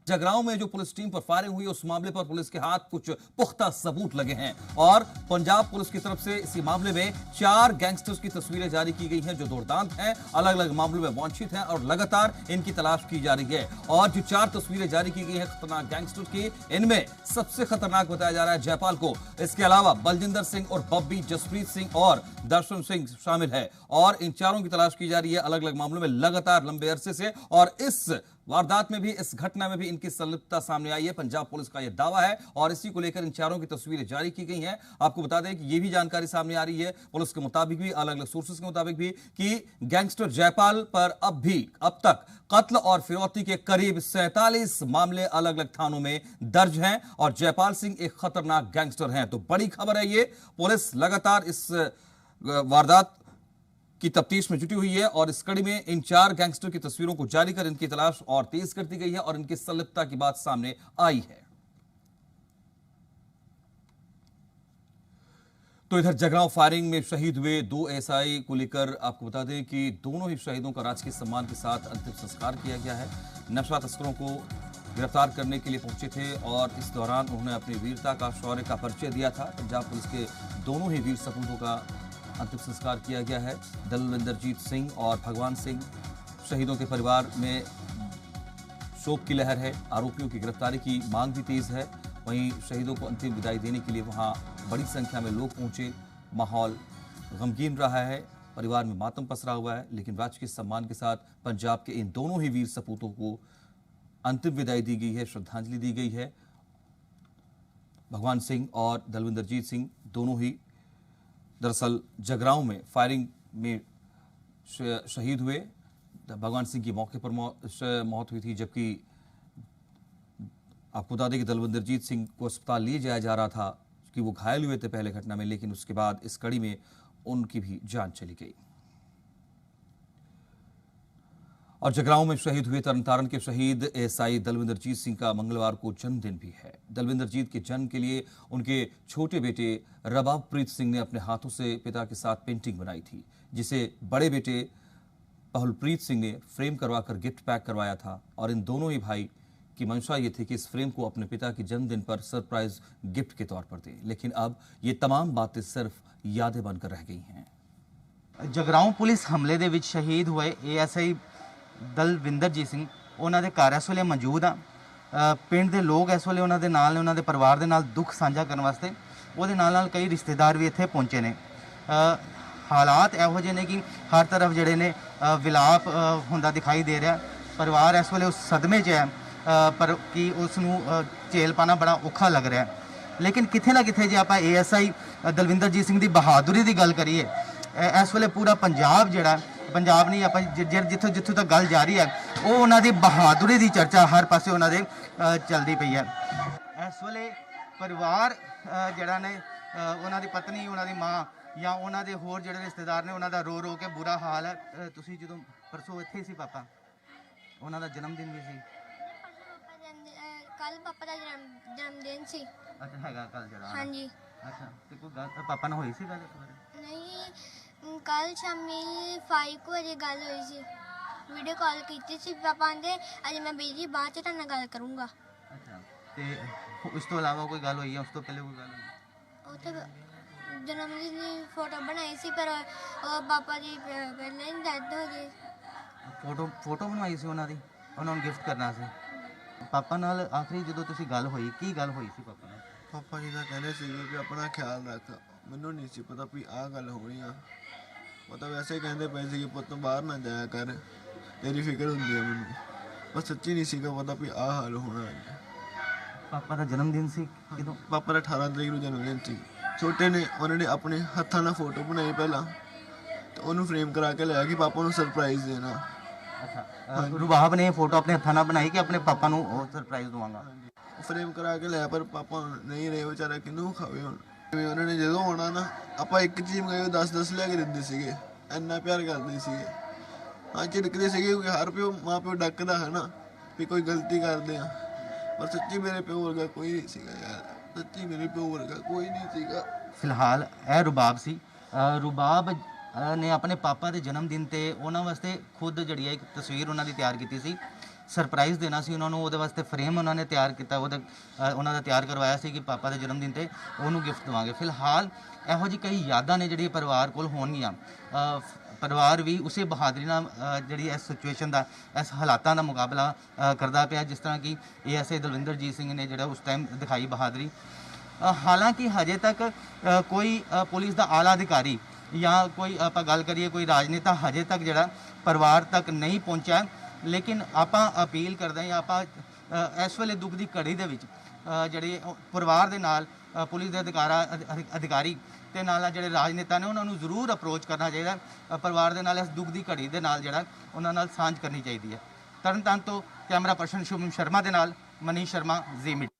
जगरांव में जो police team पर फायरिंग हुई उस मामले पर पुलिस के हाथ कुछ पुख्ता सबूत लगे हैं और पंजाब पुलिस की तरफ से इसी मामले में 4 गैंगस्टर्स की तस्वीरें जारी की गई हैं जो दुर्दांत हैं, अलग अलग मामलों में वांछित हैं और लगातार इनकी तलाश की जा रही है। और जो 4 तस्वीरें जारी की गई हैं खतरनाक गैंगस्टर की, इनमें सबसे खतरनाक बताया जा रहा है जयपाल को। इसके अलावा बलजिंदर सिंह और बब्बी, जसप्रीत सिंह और दर्शन सिंह शामिल है और इन चारों की तलाश की जा रही है अलग अलग मामलों में लगातार लंबे अरसे से। और इस वारदात में भी, इस घटना में भी इनकी संलिप्तता सामने आई है, पंजाब पुलिस का यह दावा है और इसी को लेकर इन चारों की तस्वीरें जारी की गई हैं। आपको बता दें कि यह भी जानकारी सामने आ रही है पुलिस के मुताबिक भी, अलग अलग सोर्सेस के मुताबिक भी, कि गैंगस्टर जयपाल पर अब तक कत्ल और फिरौती के करीब 47 मामले अलग अलग थानों में दर्ज हैं और जयपाल सिंह एक खतरनाक गैंगस्टर हैं। तो बड़ी खबर है ये, पुलिस लगातार इस वारदात की तफ्तीश में जुटी हुई है और इस कड़ी में इन 4 गैंगस्टर की तस्वीरों को जारी कर इनकी तलाश और तेज कर दी गई है और इनकी संलिप्तता की बात सामने आई है। तो इधर जगरांव फायरिंग में शहीद हुए 2 एसआई को लेकर आपको बता दें कि दोनों ही शहीदों का राजकीय सम्मान के साथ अंतिम संस्कार किया गया है। नशा तस्करों को गिरफ्तार करने के लिए पहुंचे थे और इस दौरान उन्होंने अपनी वीरता का, शौर्य का परिचय दिया था। पंजाब पुलिस के दोनों ही वीर सपूतों का अंतिम संस्कार किया गया है। दलविंदरजीत सिंह और भगवान सिंह, शहीदों के परिवार में शोक की लहर है। आरोपियों की गिरफ्तारी की मांग भी तेज है। वहीं शहीदों को अंतिम विदाई देने के लिए वहां बड़ी संख्या में लोग पहुंचे। माहौल गमगीन रहा है, परिवार में मातम पसरा हुआ है, लेकिन राजकीय सम्मान के साथ पंजाब के इन दोनों ही वीर सपूतों को अंतिम विदाई दी गई है, श्रद्धांजलि दी गई है। भगवान सिंह और दलविंदरजीत सिंह दोनों ही दरअसल जगरांव में फायरिंग में शहीद हुए। भगवान सिंह की मौके पर मौत हुई थी, जबकि आपको बता दें कि दलविंदरजीत सिंह को अस्पताल लिए जाया जा रहा था कि वो घायल हुए थे पहले घटना में, लेकिन उसके बाद इस कड़ी में उनकी भी जान चली गई। और जगरांव में शहीद हुए तरनतारण के शहीद एएसआई दलविंदरजीत सिंह का मंगलवार को जन्मदिन भी है। दलविंदरजीत के जन्म के लिए उनके छोटे बेटे रबाबप्रीत सिंह ने अपने हाथों से पिता के साथ पेंटिंग बनाई थी, जिसे बड़े बेटे पहुलप्रीत सिंह ने फ्रेम करवाकर गिफ्ट पैक करवाया था। और इन दोनों ही भाई की मंशा ये थी कि इस फ्रेम को अपने पिता के जन्मदिन पर सरप्राइज गिफ्ट के तौर पर दें, लेकिन अब ये तमाम बातें सिर्फ यादें बनकर रह गई हैं। जगरांव पुलिस हमले ਦੇ ਵਿੱਚ ਸ਼ਹੀਦ ਹੋਏ एएसआई ਦਲਵਿੰਦਰਜੀਤ ਸਿੰਘ ਉਹਨਾਂ ਦੇ ਘਰ ਇਸ ਵੇਲੇ ਮੌਜੂਦ ਆ। ਪਿੰਡ ਦੇ ਲੋਕ ਇਸ ਵੇਲੇ ਉਹਨਾਂ ਦੇ ਨਾਲ ਨੇ, ਉਹਨਾਂ ਦੇ ਪਰਿਵਾਰ ਦੇ ਨਾਲ ਦੁੱਖ ਸਾਂਝਾ ਕਰਨ ਵਾਸਤੇ। ਉਹਦੇ ਨਾਲ ਕਈ ਰਿਸ਼ਤੇਦਾਰ ਵੀ ਇੱਥੇ ਪਹੁੰਚੇ ਨੇ। ਹਾਲਾਤ ਇਹੋ ਜਿਹੇ ਨੇ ਕਿ ਹਰ ਤਰਫ ਜਿਹੜੇ ਨੇ ਵਿਲਾਪ ਹੁੰਦਾ ਦਿਖਾਈ ਦੇ ਰਿਹਾ। ਪਰਿਵਾਰ ਇਸ ਵੇਲੇ ਉਸ ਸਦਮੇ 'ਚ ਹੈ ਪਰ ਕਿ ਉਸ ਨੂੰ ਝੇਲ ਪਾਣਾ ਬੜਾ ਔਖਾ ਲੱਗ ਰਿਹਾ। ਲੇਕਿਨ ਕਿਥੇ ਨਾ ਕਿਥੇ ਜੇ ਆਪਾਂ एएसआई ਦਲਵਿੰਦਰਜੀਤ ਸਿੰਘ ਦੀ ਬਹਾਦਰੀ ਦੀ ਗੱਲ ਕਰੀਏ, ਇਸ ਵੇਲੇ ਪੂਰਾ ਪੰਜਾਬ ਜਿਹੜਾ, ਪੰਜਾਬ ਨਹੀਂ ਆਪਾਂ ਜਿੱਥੋਂ ਜਿੱਥੋਂ ਤੱਕ ਗੱਲ ਜਾ ਰਹੀ ਹੈ, ਉਹ ਉਹਨਾਂ ਦੀ ਬਹਾਦਰੀ ਦੀ ਚਰਚਾ ਹਰ ਪਾਸੇ ਉਹਨਾਂ ਦੇ ਚੱਲਦੀ ਪਈ ਹੈ। ਇਸ ਵੇਲੇ ਪਰਿਵਾਰ ਜਿਹੜਾ ਨੇ, ਉਹਨਾਂ ਦੀ ਪਤਨੀ, ਉਹਨਾਂ ਦੀ ਮਾਂ ਜਾਂ ਉਹਨਾਂ ਦੇ ਹੋਰ ਜਿਹੜੇ ਰਿਸ਼ਤੇਦਾਰ ਨੇ, ਉਹਨਾਂ ਦਾ ਰੋ ਰੋ ਕੇ ਬੁਰਾ ਹਾਲ ਹੈ। ਤੁਸੀਂ ਜਦੋਂ ਪਰਸੋਂ ਇੱਥੇ ਸੀ ਪਾਪਾ, ਉਹਨਾਂ ਦਾ ਜਨਮ ਦਿਨ ਵੀ ਸੀ। ਕੱਲ ਪਾਪਾ ਦਾ ਜਨਮ ਦਿਨ ਸੀ। ਅੱਛਾ, ਹੈਗਾ ਕੱਲ ਜਿਹੜਾ? ਹਾਂਜੀ। ਅੱਛਾ, ਤੇ ਕੋਈ ਗੱਲ ਪਾਪਾ ਨਾਲ ਹੋਈ ਸੀ ਗੱਲ ਇਸ ਬਾਰੇ? ਨਹੀਂ, ਕੱਲ ਸ਼ਾਮੀ 5 ਵਜੇ ਗੱਲ ਹੋਈ ਸੀ, ਵੀਡੀਓ ਕਾਲ ਕੀਤੀ ਸੀ। ਪਾਪਾ ਕਹਿੰਦੇ ਅੱਜ ਮੈਂ ਬਿਜੀ, ਬਾਅਦ ਚ ਤੁਹਾਡੇ ਨਾਲ ਗੱਲ ਕਰੂੰਗਾ। ਅੱਛਾ, ਤੇ ਉਸ ਤੋਂ ਇਲਾਵਾ ਕੋਈ ਗੱਲ ਹੋਈ ਹੈ? ਉਸ ਤੋਂ ਪਹਿਲੇ ਕੋਈ ਗੱਲ ਹੋਈ? ਉਹ ਤੇ ਜਨਮ ਦਿਨ ਦੀ ਫੋਟੋ ਬਣਾਈ ਸੀ, ਪਰ ਪਾਪਾ ਦੀ ਪਹਿਲਾਂ ਹੀ ਡੈਥ ਹੋ ਗਈ। ਫੋਟੋ ਬਣਵਾਈ ਸੀ ਉਹਨਾਂ ਦੀ, ਉਹਨਾਂ ਨੂੰ ਗਿਫਟ ਕਰਨਾ ਸੀ। ਪਾਪਾ ਨਾਲ ਆਖਰੀ ਜਦੋਂ ਤੁਸੀਂ ਗੱਲ ਹੋਈ, ਕੀ ਗੱਲ ਹੋਈ ਸੀ ਪਾਪਾ ਨਾਲ? ਪਾਪਾ ਜੀ ਤਾਂ ਕਹਿੰਦੇ ਸੀਗੇ ਕਿ ਆਪਣਾ ਖਿਆਲ ਰੱਖ। ਮੈਨੂੰ ਨਹੀਂ ਸੀ ਪਤਾ ਵੀ ਆਹ ਗੱਲ ਹੋਣੀ ਆ। ਉਹ ਤਾਂ ਵੈਸੇ ਕਹਿੰਦੇ ਪਏ ਸੀ ਕਿ ਪੁੱਤ ਬਾਹਰ ਨਾ ਜਾਇਆ ਕਰ, ਤੇਰੀ ਫਿਕਰ ਹੁੰਦੀ ਆ ਮੈਨੂੰ। ਪਰ ਸੱਚੀ ਨਹੀਂ ਸੀਗਾ ਪਤਾ ਵੀ ਆਹ ਹਾਲ ਹੋਣਾ। ਪਾਪਾ ਦਾ ਜਨਮ ਦਿਨ ਸੀ ਕਿਦੋਂ? ਪਾਪਾ ਦਾ 18 ਤਰੀਕ ਨੂੰ ਜਨਮ ਦਿਨ ਸੀ। ਛੋਟੇ ਨੇ ਉਹਨਾਂ ਨੇ ਆਪਣੇ ਹੱਥਾਂ ਨਾਲ ਫੋਟੋ ਬਣਾਈ ਪਹਿਲਾਂ, ਤੇ ਉਹਨੂੰ ਫਰੇਮ ਕਰਾ ਕੇ ਲਿਆ ਕਿ ਪਾਪਾ ਨੂੰ ਸਰਪ੍ਰਾਈਜ਼ ਦੇਣਾ। ਅੱਛਾ, ਰੁਬਾਬ ਨੇ ਫੋਟੋ ਆਪਣੇ ਹੱਥਾਂ ਨਾਲ ਬਣਾਈ ਕਿ ਆਪਣੇ ਪਾਪਾ ਨੂੰ ਉਹ ਸਰਪ੍ਰਾਈਜ਼ ਦਵਾਂਗਾ? ਫਰੇਮ ਕਰਾ ਕੇ ਲਿਆ, ਪਰ ਪਾਪਾ ਨਹੀਂ ਰਹੇ ਵਿਚਾਰਾ, ਕਿਹਨੂੰ ਖਾਵੇ ਹੁਣ। ਉਹਨਾਂ ਨੇ ਜਦੋਂ ਆਉਣਾ ਨਾ, ਆਪਾਂ ਇੱਕ ਚੀਜ਼ ਮੰਗਾਈ ਉਹ 10-10 ਲਿਆ ਕੇ ਦਿੰਦੇ ਸੀਗੇ, ਇੰਨਾ ਪਿਆਰ ਕਰਦੇ ਸੀਗੇ। ਹਾਂ, ਝਿੜਕਦੇ ਸੀਗੇ ਕਿਉਂਕਿ ਹਰ ਪਿਓ ਮਾਂ ਪਿਓ ਡੱਕਦਾ ਹੈ ਨਾ ਵੀ ਕੋਈ ਗਲਤੀ ਕਰਦੇ ਆ, ਪਰ ਸੱਚੀ ਮੇਰੇ ਪਿਓ ਵਰਗਾ ਕੋਈ ਨਹੀਂ ਸੀਗਾ ਯਾਰ। ਸੱਚੀ ਮੇਰੇ ਪਿਓ ਵਰਗਾ ਕੋਈ ਨਹੀਂ ਸੀਗਾ। ਫਿਲਹਾਲ ਇਹ ਰੁਬਾਬ ਸੀ। ਰੁਬਾਬ ਨੇ ਆਪਣੇ ਪਾਪਾ ਦੇ ਜਨਮ ਦਿਨ ਤੇ ਉਹਨਾਂ ਵਾਸਤੇ ਖੁਦ ਜਿਹੜੀ ਹੈ ਇੱਕ ਤਸਵੀਰ ਉਹਨਾਂ ਦੀ ਤਿਆਰ ਕੀਤੀ ਸੀ ਸਰਪ੍ਰਾਈਜ਼ ਦੇਣਾ ਸੀ ਉਹਨਾਂ ਨੂੰ, ਉਹਦੇ ਵਾਸਤੇ ਫਰੇਮ ਉਹਨਾਂ ਨੇ ਤਿਆਰ ਕੀਤਾ, ਉਹਨਾਂ ਦਾ ਤਿਆਰ ਕਰਵਾਇਆ ਸੀ ਕਿ ਪਾਪਾ ਦੇ ਜਨਮ ਦਿਨ ਤੇ ਉਹਨੂੰ ਗਿਫਟ ਦੇਵਾਂਗੇ। ਫਿਲਹਾਲ ਇਹੋ ਜਿਹੀ ਕਈ ਯਾਦਾਂ ਨੇ ਜਿਹੜੀ ਪਰਿਵਾਰ ਕੋਲ ਹੋਣਗੀਆਂ। ਪਰਿਵਾਰ ਵੀ ਉਸੇ ਬਹਾਦਰੀ ਨਾਲ ਜਿਹੜੀ ਇਸ ਸਿਚੁਏਸ਼ਨ ਦਾ, ਇਸ ਹਾਲਾਤਾਂ ਦਾ ਮੁਕਾਬਲਾ ਕਰਦਾ ਪਿਆ, ਜਿਸ ਤਰ੍ਹਾਂ ਕਿ ਏਐਸਆਈ ਦਲਵਿੰਦਰਜੀਤ ਸਿੰਘ ਨੇ ਜਿਹੜਾ ਉਸ ਟਾਈਮ ਦਿਖਾਈ ਬਹਾਦਰੀ। ਹਾਲਾਂਕਿ ਹਜੇ ਤੱਕ ਕੋਈ ਪੁਲਿਸ ਦਾ ਆਲਾ ਅਧਿਕਾਰੀ ਜਾਂ ਕੋਈ ਆਪਾਂ ਗੱਲ ਕਰੀਏ ਕੋਈ ਰਾਜਨੇਤਾ ਹਜੇ ਤੱਕ ਜਿਹੜਾ ਪਰਿਵਾਰ ਤੱਕ ਨਹੀਂ ਪਹੁੰਚਿਆ। ਲੇਕਿਨ ਆਪਾਂ ਅਪੀਲ ਕਰਦੇ ਹਾਂ, ਆਪਾਂ ਇਸ ਵੇਲੇ ਦੁੱਖ ਦੀ ਘੜੀ ਦੇ ਵਿੱਚ ਜਿਹੜੇ ਪਰਿਵਾਰ ਦੇ ਨਾਲ ਪੁਲਿਸ ਦੇ ਅਧਿਕਾਰੀ ਤੇ ਨਾਲ ਜਿਹੜੇ ਰਾਜਨੇਤਾ ਨੇ ਉਹਨਾਂ ਨੂੰ ਜ਼ਰੂਰ ਅਪਰੋਚ ਕਰਨਾ ਚਾਹੀਦਾ। ਪਰਿਵਾਰ ਦੇ ਨਾਲ ਇਸ ਦੁੱਖ ਦੀ ਘੜੀ ਦੇ ਨਾਲ ਜਿਹੜਾ ਉਹਨਾਂ ਨਾਲ ਸਾਂਝ ਕਰਨੀ ਚਾਹੀਦੀ ਹੈ। ਤਰਨਤਾਰਨ ਤੋਂ ਕੈਮਰਾ ਪਰਸਨ ਸ਼ੁਭਮ ਸ਼ਰਮਾ ਦੇ ਨਾਲ ਮਨੀਸ਼ ਸ਼ਰਮਾ, ਜ਼ੀ ਮੀਡੀਆ।